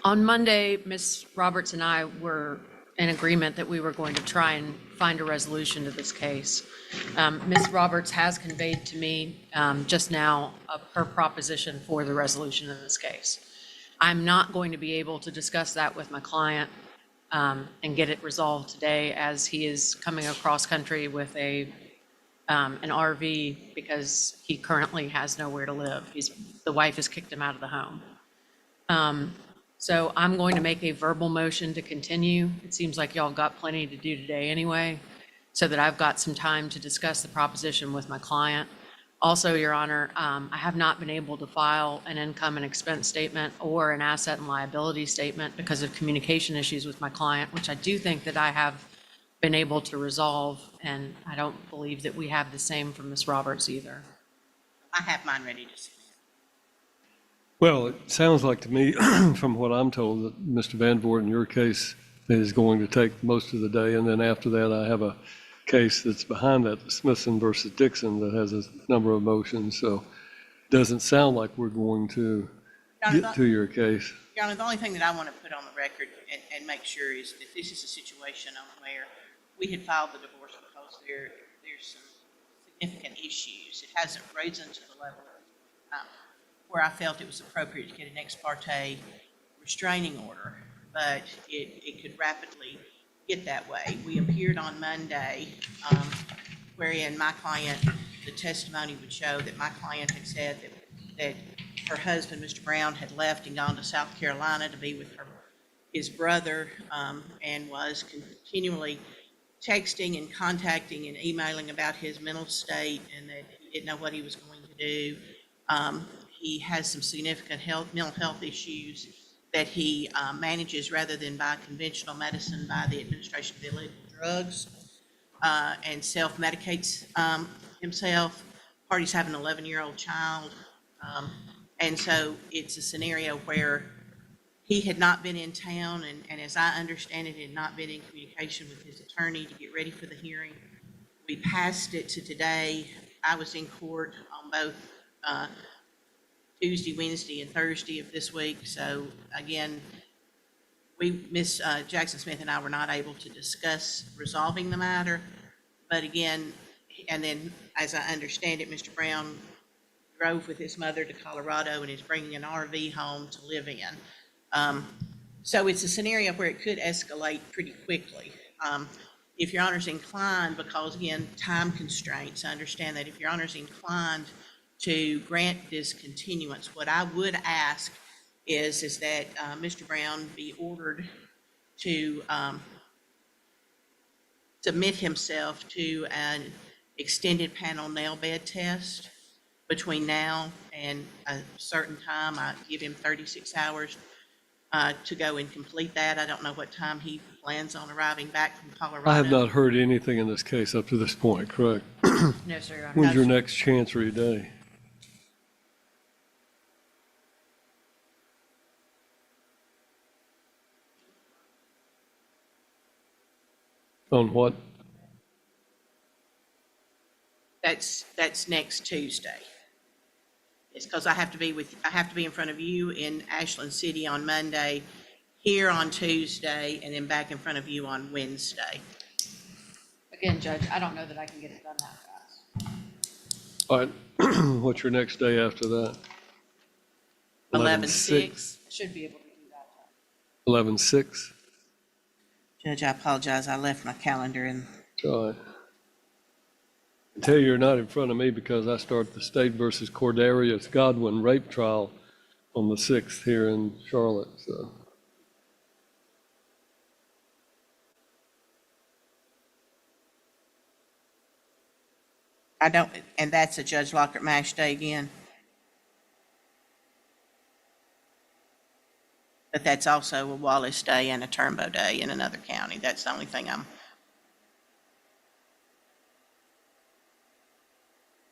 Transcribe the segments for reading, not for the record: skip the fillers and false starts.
On Monday, Ms. Roberts and I were in agreement that we were going to try and find a resolution to this case. Ms. Roberts has conveyed to me just now her proposition for the resolution in this case. I'm not going to be able to discuss that with my client and get it resolved today, as he is coming across country with an RV because he currently has nowhere to live. The wife has kicked him out of the home. So I'm going to make a verbal motion to continue. It seems like y'all got plenty to do today anyway, so that I've got some time to discuss the proposition with my client. Also, Your Honor, I have not been able to file an income and expense statement or an asset and liability statement because of communication issues with my client, which I do think that I have been able to resolve, and I don't believe that we have the same from Ms. Roberts either. I have mine ready to submit. Well, it sounds like to me, from what I'm told, that Mr. Van Voort, in your case, is going to take most of the day. And then after that, I have a case that's behind that, the Smithson versus Dixon, that has a number of motions. So it doesn't sound like we're going to get to your case. Your Honor, the only thing that I want to put on the record and make sure is that this is a situation where we had filed the divorce because there's some significant issues. It hasn't risen to the level where I felt it was appropriate to get an ex parte restraining order, but it could rapidly get that way. We appeared on Monday, wherein my client, the testimony would show that my client had said that her husband, Mr. Brown, had left and gone to South Carolina to be with his brother, and was continually texting and contacting and emailing about his mental state, and that he didn't know what he was going to do. He has some significant mental health issues that he manages rather than by conventional medicine, by the administration of illegal drugs, and self-medicates himself. Parties have an 11-year-old child. And so it's a scenario where he had not been in town, and as I understand it, had not been in communication with his attorney to get ready for the hearing. We passed it to today. I was in court on both Tuesday, Wednesday, and Thursday of this week. So again, Ms. Jackson Smith and I were not able to discuss resolving the matter. But again, and then as I understand it, Mr. Brown drove with his mother to Colorado and is bringing an RV home to live in. So it's a scenario where it could escalate pretty quickly. If Your Honor's inclined, because again, time constraints, I understand that if Your Honor's inclined to grant this continuance, what I would ask is that Mr. Brown be ordered to submit himself to an extended panel nail bed test between now and a certain time. I give him 36 hours to go and complete that. I don't know what time he plans on arriving back from Colorado. I have not heard anything in this case up to this point, correct? No, sir, Your Honor. When's your next chancery day? On what? That's next Tuesday. It's because I have to be in front of you in Ashland City on Monday, here on Tuesday, and then back in front of you on Wednesday. Again, Judge, I don't know that I can get it done that fast. All right. What's your next day after that? 11/6. I should be able to do that. 11/6. Judge, I apologize. I left my calendar in. All right. I tell you, you're not in front of me because I start the State versus Cordarius Godwin rape trial on the 6th here in Charlotte. So. I don't, and that's a Judge Lockhart MASH day again. But that's also a Wallace day and a Turnbow day in another county. That's the only thing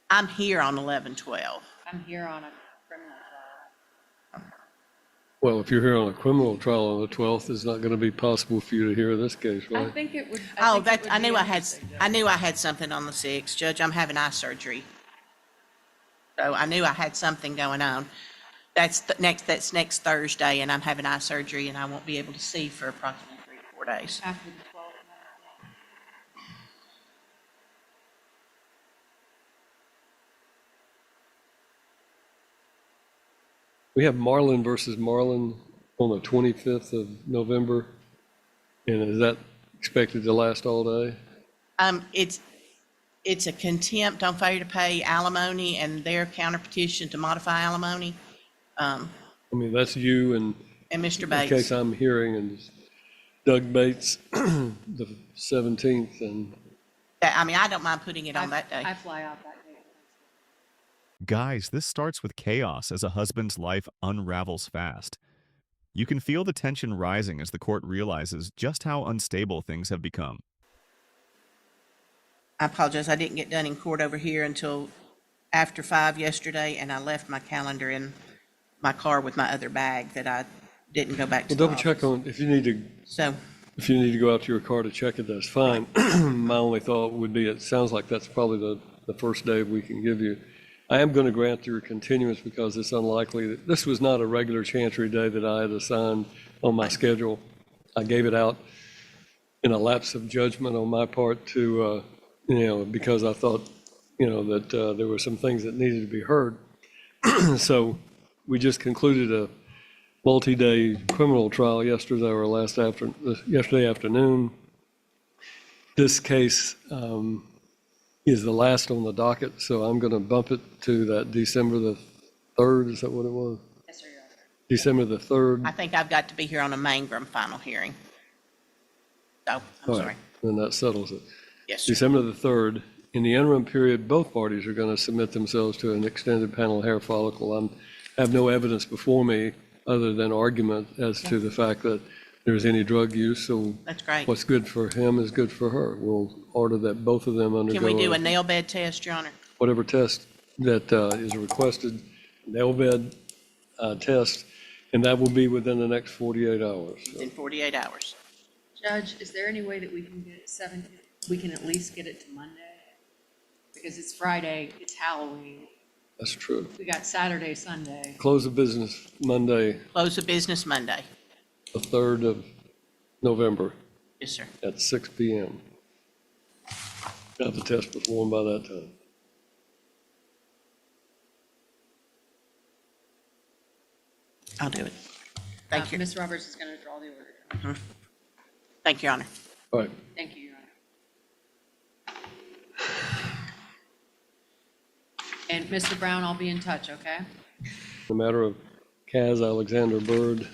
I'm here on 11/12. I'm here on a criminal trial. Well, if you're here on a criminal trial on the 12th, it's not going to be possible for you to hear this case, right? I think it would. I knew I had something on the 6th. Judge, I'm having eye surgery. So I knew I had something going on. That's next Thursday, and I'm having eye surgery, and I won't be able to see for approximately 3 to 4 days. After the 12th. We have Marlin versus Marlin on the 25th of November. And is that expected to last all day? It's a contempt on failure to pay alimony and their counter petition to modify alimony. I mean, that's you and Mr. the Bates. case I'm hearing, and Doug Bates, the 17th, and I don't mind putting it on that day. I fly out that day. Guys, this starts with chaos as a husband's life unravels fast. You can feel the tension rising as the court realizes just how unstable things have become. I apologize. I didn't get done in court over here until after 5 yesterday, and I left my calendar in my car with my other bag that I didn't go back to well, the double check office. on, if you need to go out to your car to check it, that's fine. My only thought would be, it sounds like that's probably the first day we can give you. I am going to grant your continuance because it's unlikely that this was not a regular chancery day that I had assigned on my schedule. I gave it out in a lapse of judgment on my part to, because I thought, that there were some things that needed to be heard. So we just concluded a multi-day criminal trial yesterday afternoon. This case is the last on the docket, so I'm going to bump it to that December the 3rd. Is that what it was? Yes, sir, Your Honor. December the 3rd. I think I've got to be here on a Mangrum final hearing. So, I'm All sorry. right, then that settles it. Yes, sir. December the 3rd. In the interim period, both parties are going to submit themselves to an extended panel hair follicle. I have no evidence before me other than argument as to the fact that there's any drug use, so That's great. what's good for him is good for her. We'll order that both of them undergo Can we do a nail bed test, Your Honor? whatever test that is requested, nail bed test, and that will be within the next 48 hours. So, In 48 hours. Judge, is there any way that we can get it we can at least get it to Monday? Because it's Friday, it's Halloween. that's true. We got Saturday, Sunday. Close of business Monday, Close of business Monday. the 3rd of November Yes, sir. at 6 p.m. Have the test performed by that time. I'll do it. Thank you. Ms. Roberts is going to draw the order. Thank you, Your Honor. All right. Thank you, Your Honor. And Mr. Brown, I'll be in touch, okay? The matter of Kaz Alexander Bird.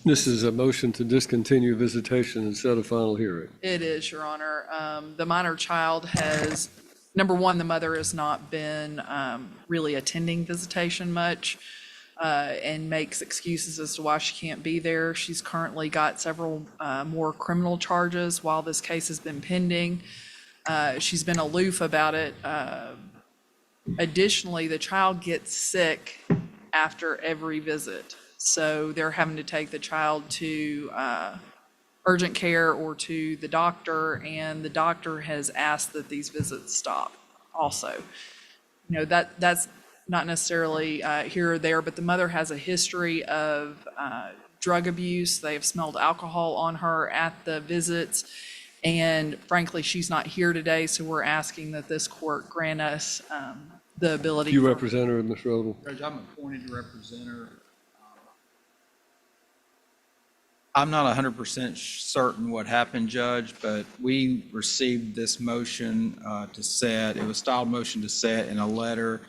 This is a motion to discontinue visitation and set a final hearing. It is, Your Honor. The minor child has, number one, the mother has not been really attending visitation much and makes excuses as to why she can't be there. She's currently got several more criminal charges while this case has been pending. She's been aloof about it. Additionally, the child gets sick after every visit. So they're having to take the child to urgent care or to the doctor, and the doctor has asked that these visits stop also. That's not necessarily here or there, but the mother has a history of drug abuse. They have smelled alcohol on her at the visits. And frankly, she's not here today, so we're asking that this court grant us the ability. You represent her, Ms. Rodel? Judge, I'm appointed to represent her. I'm not 100% certain what happened, Judge, but we received this motion to set. It was styled motion to set in a letter.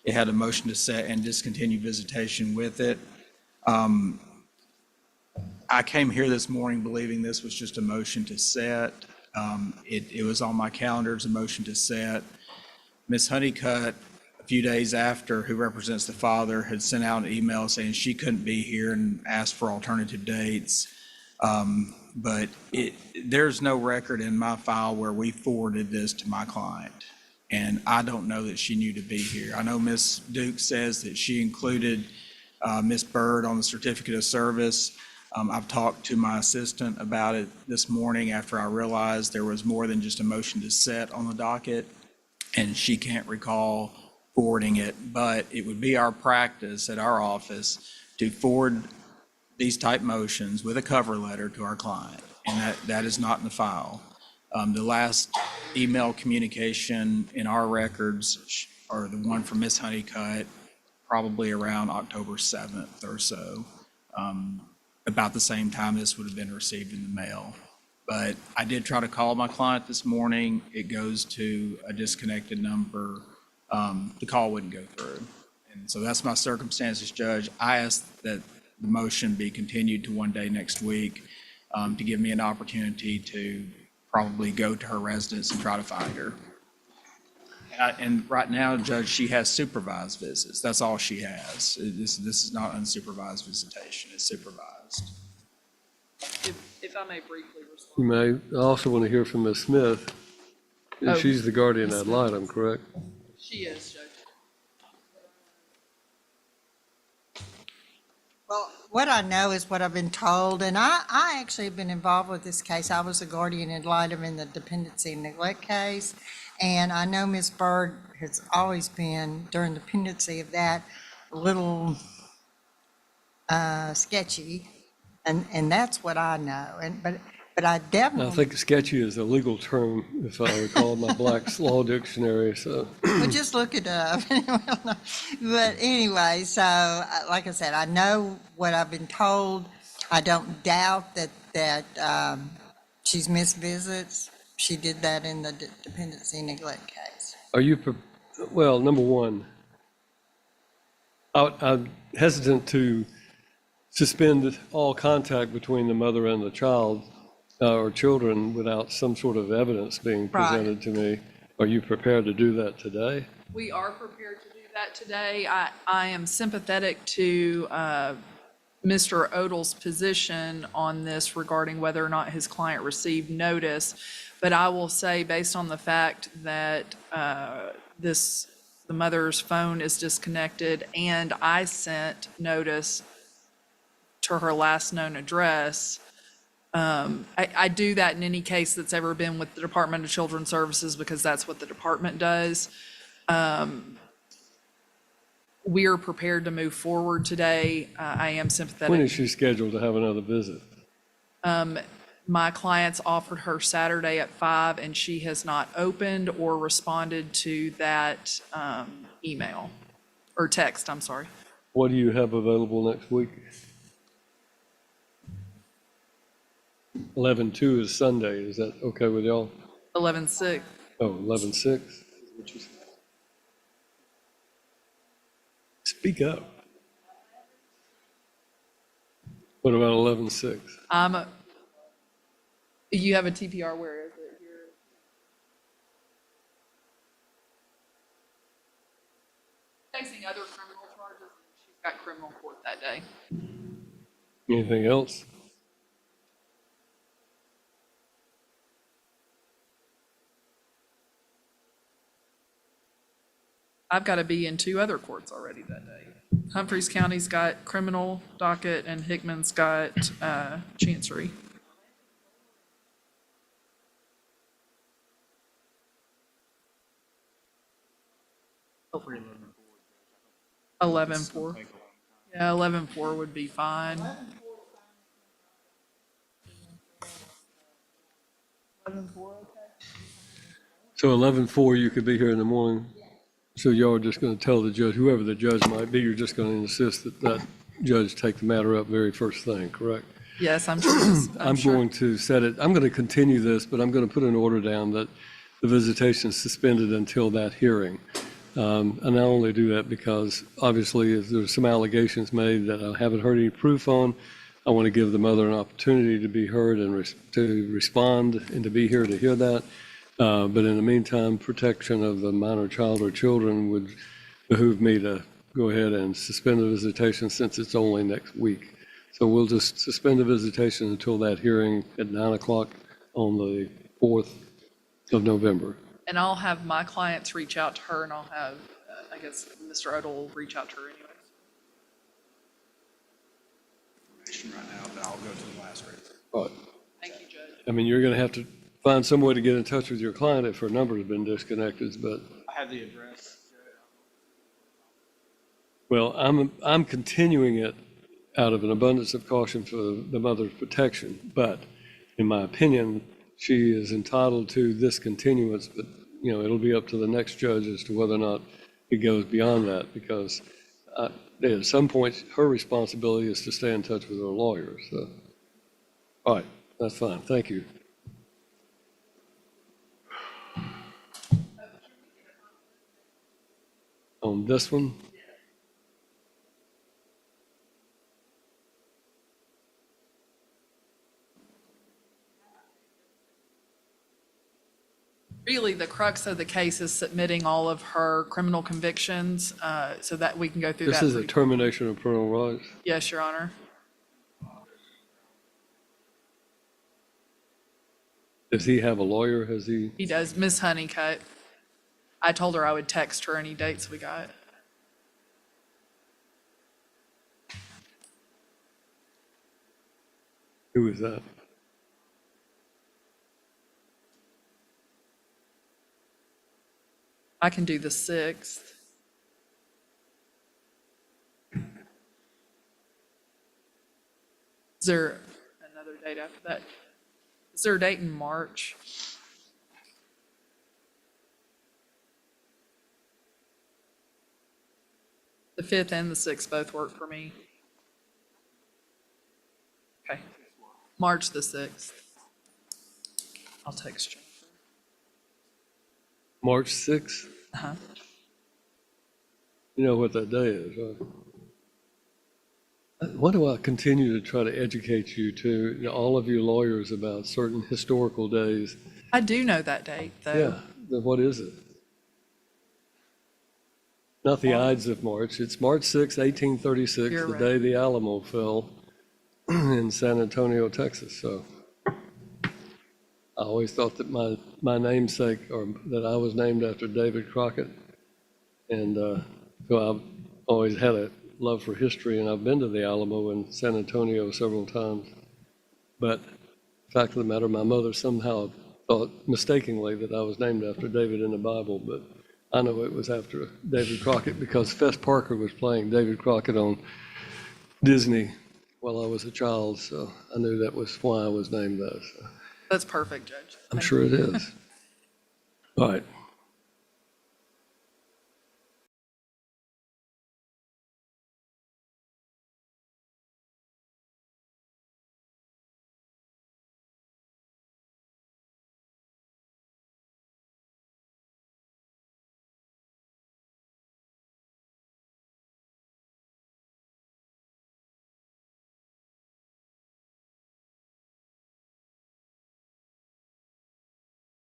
It had a motion to set and discontinue visitation with it. I came here this morning believing this was just a motion to set. It was on my calendar as a motion to set. Ms. Honeycutt, a few days after, who represents the father, had sent out an email saying she couldn't be here and asked for alternative dates. But there's no record in my file where we forwarded this to my client. And I don't know that she knew to be here. I know Ms. Duke says that she included Ms. Bird on the certificate of service. I've talked to my assistant about it this morning after I realized there was more than just a motion to set on the docket, and she can't recall forwarding it, but it would be our practice at our office to forward these type motions with a cover letter to our client, and that is not in the file. The last email communication in our records are the one from Ms. Honeycutt, probably around October 7th or so, about the same time this would have been received in the mail. But I did try to call my client this morning. It goes to a disconnected number. The call wouldn't go through. And so that's my circumstances, Judge. I asked that the motion be continued to one day next week to give me an opportunity to probably go to her residence and try to find her. And right now, Judge, she has supervised visits. That's all she has. This is not unsupervised visitation. It's supervised. If I may briefly respond. You may, I also want to hear from Ms. Smith. Oh, She's the guardian Ms. ad Smith. litem, correct? She is, Judge. Well, what I know is what I've been told, and I actually have been involved with this case. I was a guardian ad litem in the dependency and neglect case, and I know Ms. Bird has always been, during the pendency of that, a little sketchy, and that's what I know. But I I definitely, think sketchy is a legal term, if I recall my Black's Law Dictionary, so. well, just look it up. But anyway, so like I said, I know what I've been told. I don't doubt that she's missed visits. She did that in the dependency neglect case. Are you, well, number one, I'm hesitant to suspend all contact between the mother and the child or children without some sort of evidence being presented to me. Are you prepared to do that today? We are prepared to do that today. I am sympathetic to Mr. Odell's position on this regarding whether or not his client received notice. But I will say, based on the fact that the mother's phone is disconnected and I sent notice to her last known address, I do that in any case that's ever been with the Department of Children's Services because that's what the department does. We are prepared to move forward today. I am When sympathetic. is she scheduled to have another visit? My clients offered her Saturday at 5, and she has not opened or responded to that email or text, I'm sorry. What do you have available next week? 11/2 is Sunday. Is that okay with y'all? 11/6. Oh, 11/6? Speak up. What about 11/6? You have a TPR, where is it here? Facing other criminal charges, and she's got criminal court that day. Anything else? I've got to be in 2 other courts already that day. Humphreys County's got criminal docket and Hickman's got chancery. Hopefully 11/4. Yeah, 11/4 would be fine. 11/4, okay. So 11/4, you could be here in the morning. So y'all are just going to tell the judge, whoever the judge might be, you're just going to insist that that judge take the matter up very first thing, correct? Yes, I'm sure. I'm going to set it, I'm going to continue this, but I'm going to put an order down that the visitation is suspended until that hearing. And I only do that because obviously if there's some allegations made that I haven't heard any proof on, I want to give the mother an opportunity to be heard and to respond and to be here to hear that. But in the meantime, protection of the minor child or children would behoove me to go ahead and suspend the visitation since it's only next week. So we'll just suspend the visitation until that hearing at 9 o'clock on the 4th of November. And I'll have my clients reach out to her, and I'll have, I guess, Mr. Odell will reach out to her anyways. right now, but I'll go to the last rate. All right. Thank you, Judge. I mean, you're going to have to find some way to get in touch with your client if her number has been disconnected, but I have the address. Well, I'm continuing it out of an abundance of caution for the mother's protection, but in my opinion, she is entitled to this continuance, but, you know, it'll be up to the next judge as to whether or not it goes beyond that, because at some point, her responsibility is to stay in touch with her lawyer, so. All right, that's fine, thank you. On this one? Really, the crux of the case is submitting all of her criminal convictions so that we can go through that. This is a termination of parental rights. Yes, Your Honor. Does he have a lawyer? Has he? He does. Ms. Honeycutt. I told her I would text her any dates we got. Who is that? I can do the 6th. Is there another date after that? Is there a date in March? The 5th and the 6th both work for me. Okay. March the 6th. I'll text Jennifer. March 6th? Uh-huh. You know what that day is, right? Why do I continue to try to educate you all of you lawyers about certain historical days? I do know that date, though. Yeah, then what is it? Not the Ides of March. It's March 6, 1836, You're the right. day the Alamo fell in San Antonio, Texas. So I always thought that my namesake, or that I was named after David Crockett. And so I've always had a love for history, and I've been to the Alamo in San Antonio several times. But the fact of the matter, my mother somehow thought mistakenly that I was named after David in the Bible, but I know it was after David Crockett because Fess Parker was playing David Crockett on Disney while I was a child, so I knew that was why I was named that. So That's perfect, Judge. I'm sure it is. All right.